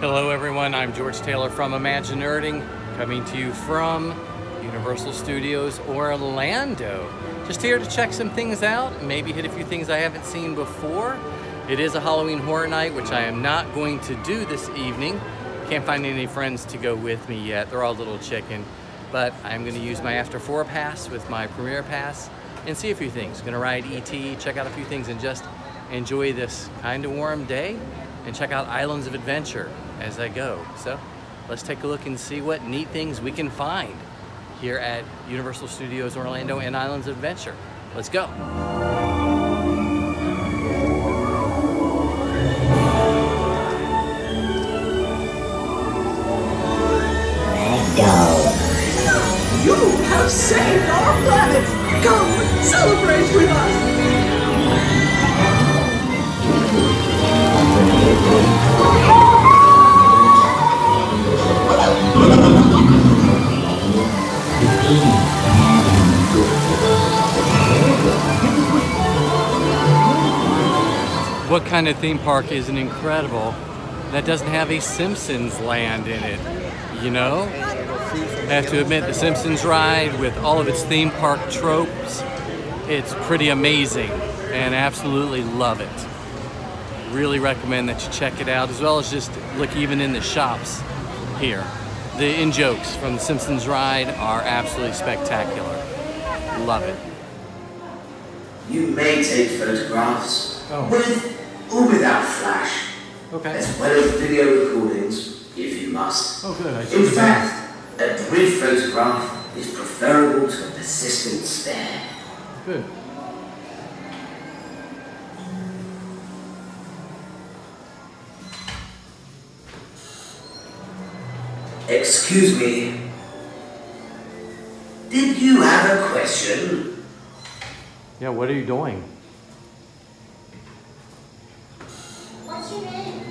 Hello everyone, I'm George Taylor from ImagiNERDing, coming to you from Universal Studios Orlando. Just here to check some things out, maybe hit a few things I haven't seen before. It is a Halloween Horror Night, which I am not going to do this evening. Can't find any friends to go with me yet, they're all little chicken. But I'm gonna use my After 4 pass with my Premiere pass and see a few things. Gonna ride E.T., check out a few things, and just enjoy this kind of warm day and check out Islands of Adventure as I go. So let's take a look and see what neat things we can find here at Universal Studios Orlando and Islands of Adventure. Let's go. You have saved our planet! Come, celebrate with us! What kind of theme park isn't incredible that doesn't have a Simpsons land in it, you know? I have to admit, the Simpsons Ride, with all of its theme park tropes, it's pretty amazing and absolutely love it. Really recommend that you check it out, as well as just look even in the shops here. The in-jokes from the Simpsons Ride are absolutely spectacular. Love it. You may take photographs with or without flash, as well as video recordings if you must. Oh, good. In fact, a brief photograph is preferable to a persistent stare. Good. Excuse me. Did you have a question? Yeah, what are you doing? What's your name?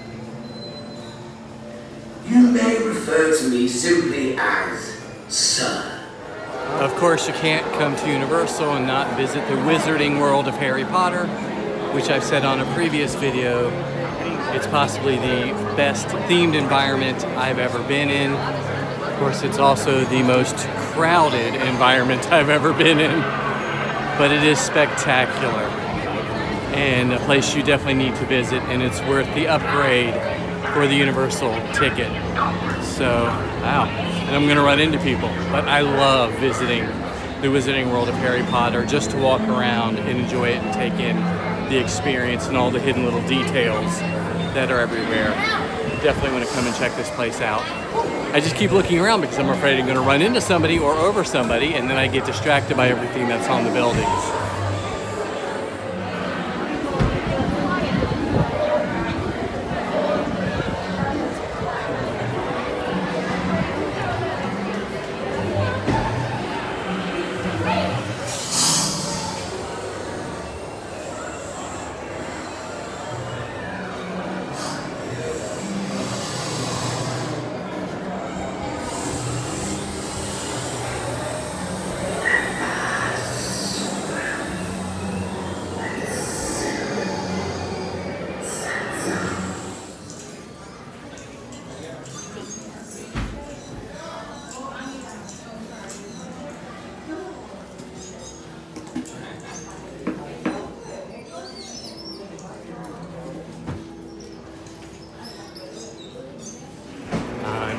You may refer to me simply as Sir. Of course, you can't come to Universal and not visit the Wizarding World of Harry Potter, which I've said on a previous video. It's possibly the best themed environment I've ever been in. Of course, it's also the most crowded environment I've ever been in, but it is spectacular and a place you definitely need to visit, and it's worth the upgrade for the Universal ticket. So, wow, and I'm gonna run into people, but I love visiting the Wizarding World of Harry Potter just to walk around and enjoy it and take in the experience and all the hidden little details that are everywhere. Definitely want to come and check this place out. I just keep looking around because I'm afraid I'm going to run into somebody or over somebody, and then I get distracted by everything that's on the buildings.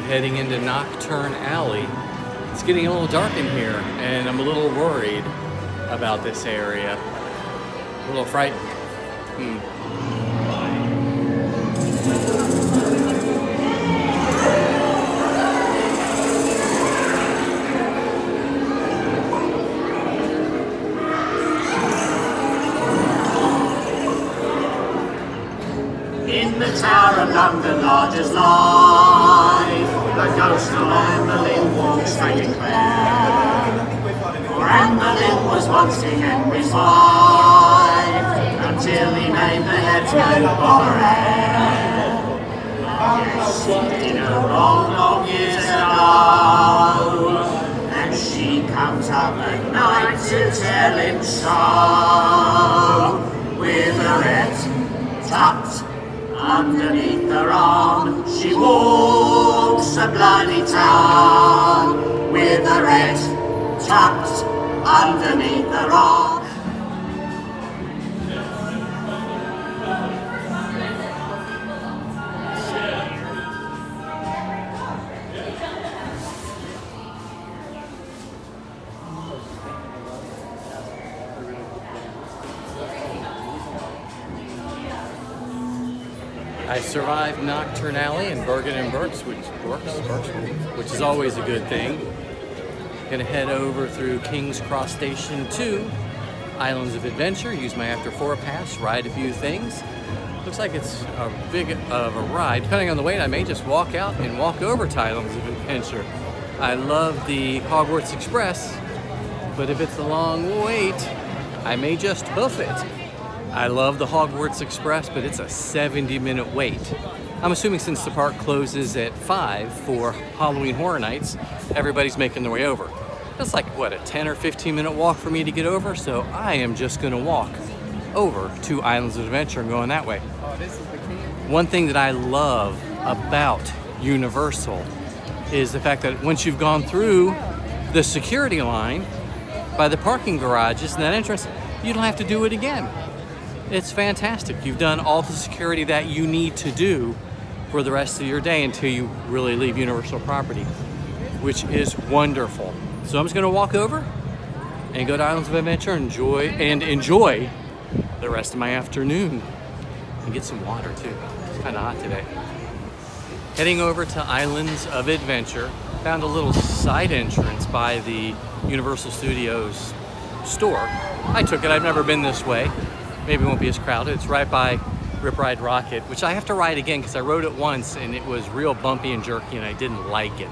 Heading into Knockturn Alley. It's getting a little dark in here, and I'm a little worried about this area. A little frightened. In the Tower of London, large as life, the ghost of Anne Boleyn walks, they declare. For Anne Boleyn was once King Henry's wife, until he named the headsman Bothered. Yes, he did a wrong long years ago, and she comes up at night to tell him so. With her head tucked underneath her arm, She walks a bloody town with a red tucked underneath the rock. I survived Knockturn Alley and Bergen and Berks, which is always a good thing. Gonna head over through King's Cross Station to Islands of Adventure, use my After 4 pass, ride a few things. Looks like it's a big of a ride. Depending on the weight, I may just walk out and walk over to Islands of Adventure. I love the Hogwarts Express, but if it's a long wait, I may just hoof it. I love the Hogwarts Express, but it's a 70-minute wait. I'm assuming since the park closes at 5 for Halloween Horror Nights, everybody's making their way over. That's like, what, a 10 or 15-minute walk for me to get over, so I am just gonna walk over to Islands of Adventure and going that way. One thing that I love about Universal is the fact that once you've gone through the security line by the parking garages and that entrance, you don't have to do it again. It's fantastic. You've done all the security that you need to do for the rest of your day until you really leave Universal property, which is wonderful. So I'm just gonna walk over and go to Islands of Adventure and enjoy the rest of my afternoon and get some water too. It's kind of hot today. Heading over to Islands of Adventure, found a little side entrance by the Universal Studios store. I took it, I've never been this way. Maybe it won't be as crowded. It's right by Rip Ride Rocket, which I have to ride again because I rode it once and it was real bumpy and jerky and I didn't like it.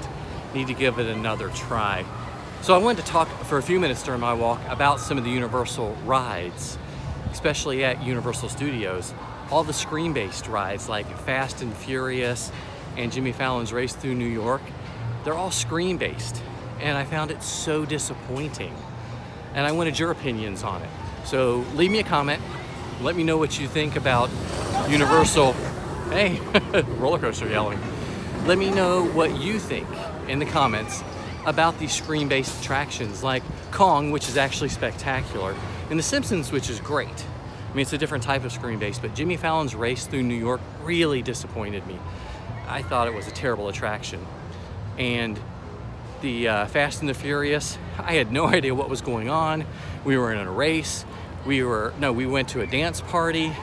Need to give it another try. So I wanted to talk for a few minutes during my walk about some of the Universal rides, especially at Universal Studios. All the screen-based rides like Fast and Furious and Jimmy Fallon's Race Through New York, they're all screen-based. And I found it so disappointing. And I wanted your opinions on it. So leave me a comment. Let me know what you think about Universal. Hey, roller coaster yelling. Let me know what you think in the comments about these screen-based attractions like Kong, which is actually spectacular, and The Simpsons, which is great. I mean, it's a different type of screen-based, but Jimmy Fallon's Race Through New York really disappointed me. I thought it was a terrible attraction. And the Fast and the Furious, I had no idea what was going on. We were in a race. We went to a dance party,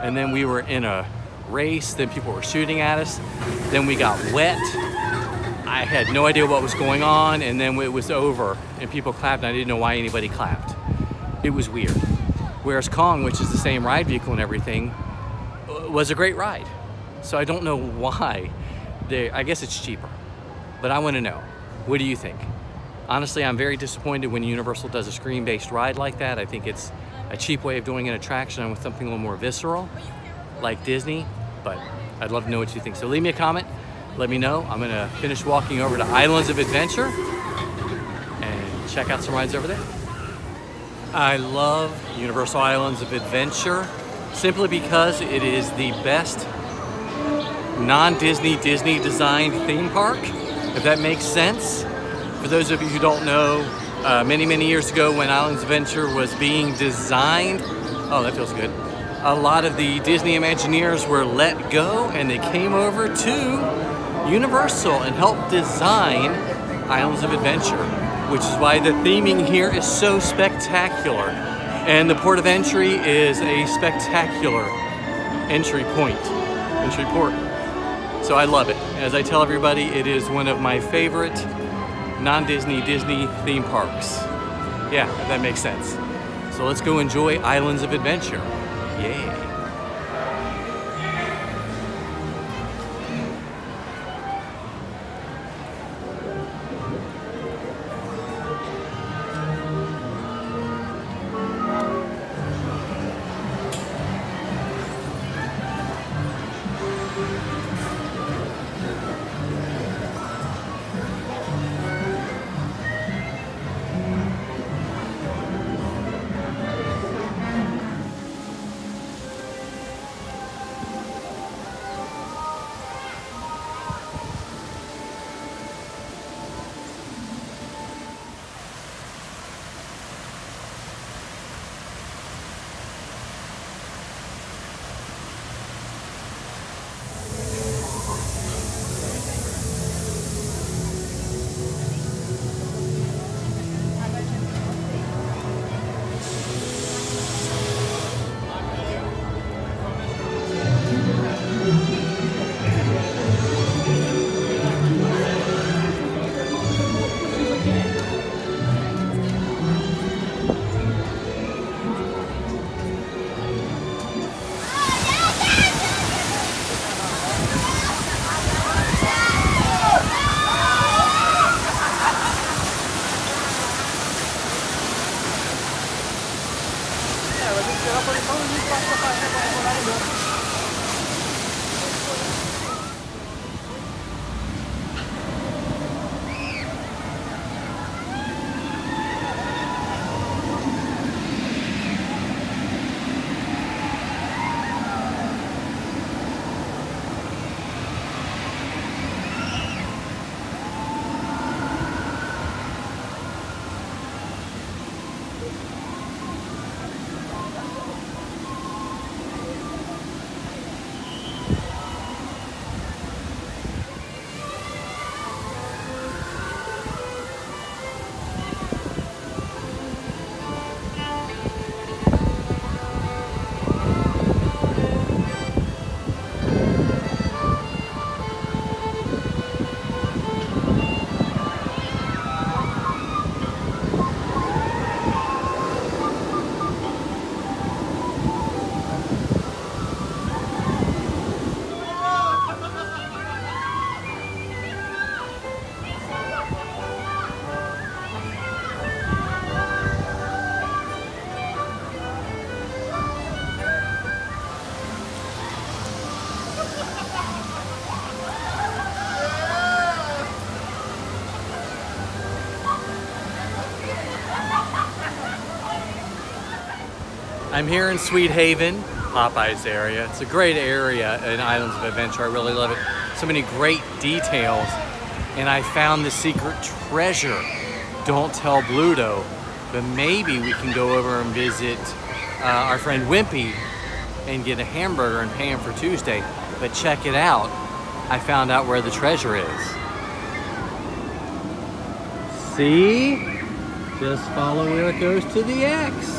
and then we were in a race, then people were shooting at us, then we got wet. I had no idea what was going on, and then it was over, and people clapped, and I didn't know why anybody clapped. It was weird. Whereas Kong, which is the same ride vehicle and everything, was a great ride. So I don't know why. I guess it's cheaper, but I want to know, what do you think? Honestly, I'm very disappointed when Universal does a screen-based ride like that. I think it's a cheap way of doing an attraction with something a little more visceral, like Disney, but I'd love to know what you think. So leave me a comment, let me know. I'm gonna finish walking over to Islands of Adventure and check out some rides over there. I love Universal Islands of Adventure simply because it is the best non-Disney, Disney designed theme park, if that makes sense. For those of you who don't know, many years ago when Islands of Adventure was being designed, oh, that feels good. A lot of the Disney Imagineers were let go and they came over to Universal and helped design Islands of Adventure, which is why the theming here is so spectacular. And the port of entry is a spectacular entry port. So I love it. As I tell everybody, it is one of my favorite non-Disney, Disney theme parks. Yeah, if that makes sense. So let's go enjoy Islands of Adventure. Yay. I'm here in Sweet Haven, Popeyes area. It's a great area in Islands of Adventure. I really love it. So many great details. And I found the secret treasure. Don't tell Bluto, but maybe we can go over and visit our friend Wimpy and get a hamburger and pay him for Tuesday. But check it out. I found out where the treasure is. See? Just follow where it goes to the X.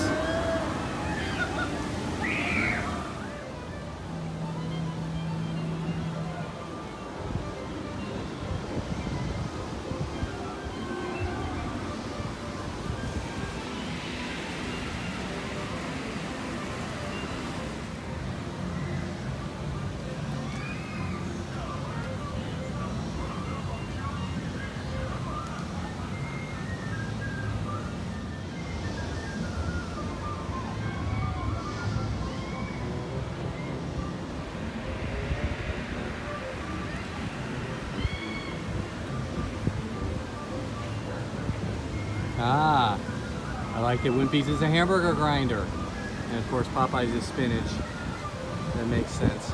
Ah, I like that Wimpy's is a hamburger grinder. And of course Popeyes is spinach. That makes sense.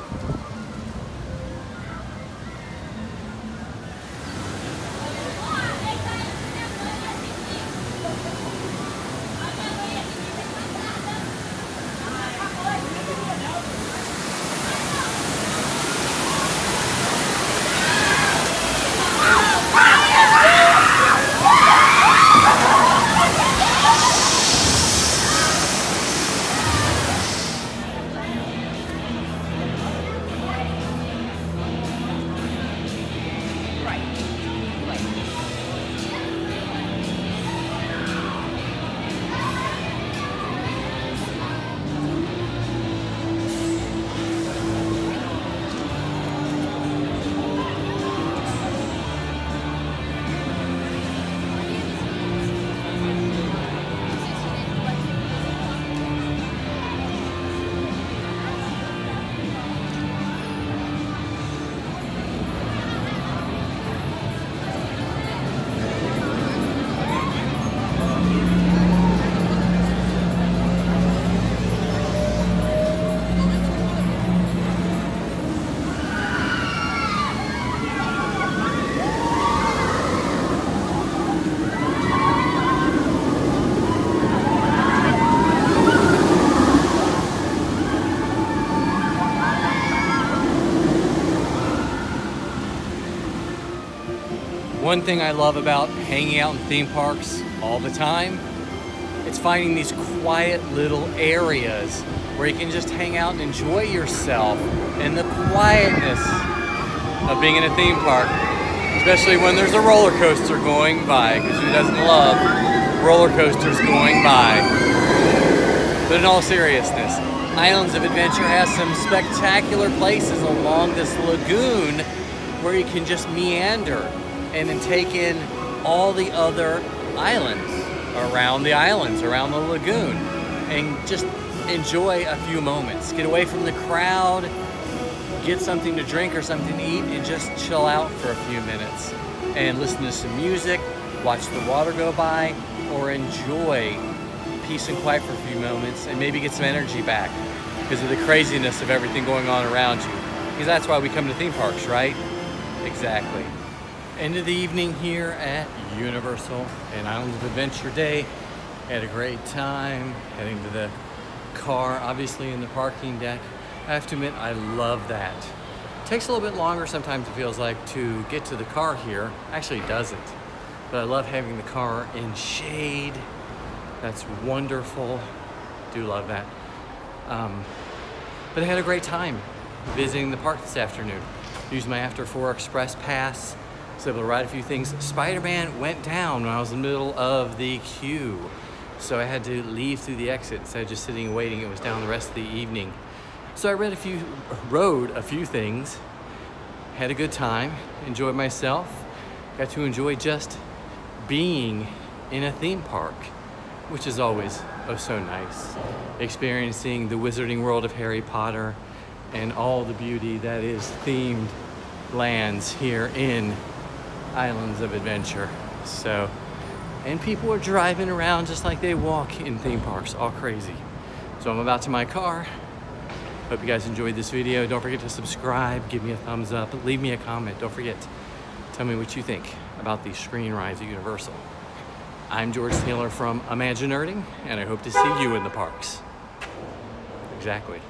One thing I love about hanging out in theme parks all the time, it's finding these quiet little areas where you can just hang out and enjoy yourself and the quietness of being in a theme park, especially when there's a roller coaster going by, because who doesn't love roller coasters going by? But in all seriousness, Islands of Adventure has some spectacular places along this lagoon where you can just meander and then take in all the other islands, around the lagoon, and just enjoy a few moments. Get away from the crowd, get something to drink or something to eat, and just chill out for a few minutes and listen to some music, watch the water go by, or enjoy peace and quiet for a few moments and maybe get some energy back because of the craziness of everything going on around you. Because that's why we come to theme parks, right? Exactly. End of the evening here at Universal and Islands of Adventure Day. Had a great time heading to the car, obviously in the parking deck. I have to admit, I love that. It takes a little bit longer sometimes, it feels like, to get to the car here. Actually, it doesn't. But I love having the car in shade. That's wonderful. Do love that. But I had a great time visiting the park this afternoon. Used my After 4 Express Pass. Was able to ride a few things. Spider-Man went down when I was in the middle of the queue. So I had to leave through the exit instead of just sitting and waiting. It was down the rest of the evening. So I rode a few things, had a good time, enjoyed myself, got to enjoy just being in a theme park, which is always oh so nice. Experiencing the wizarding world of Harry Potter and all the beauty that is themed lands here in Islands of Adventure. So, and people are driving around just like they walk in theme parks, all crazy. So I'm about to my car. Hope you guys enjoyed this video. Don't forget to subscribe, give me a thumbs up, leave me a comment. Don't forget, tell me what you think about these screen rides at Universal. I'm George Taylor from ImagiNERDing, and I hope to see you in the parks. Exactly.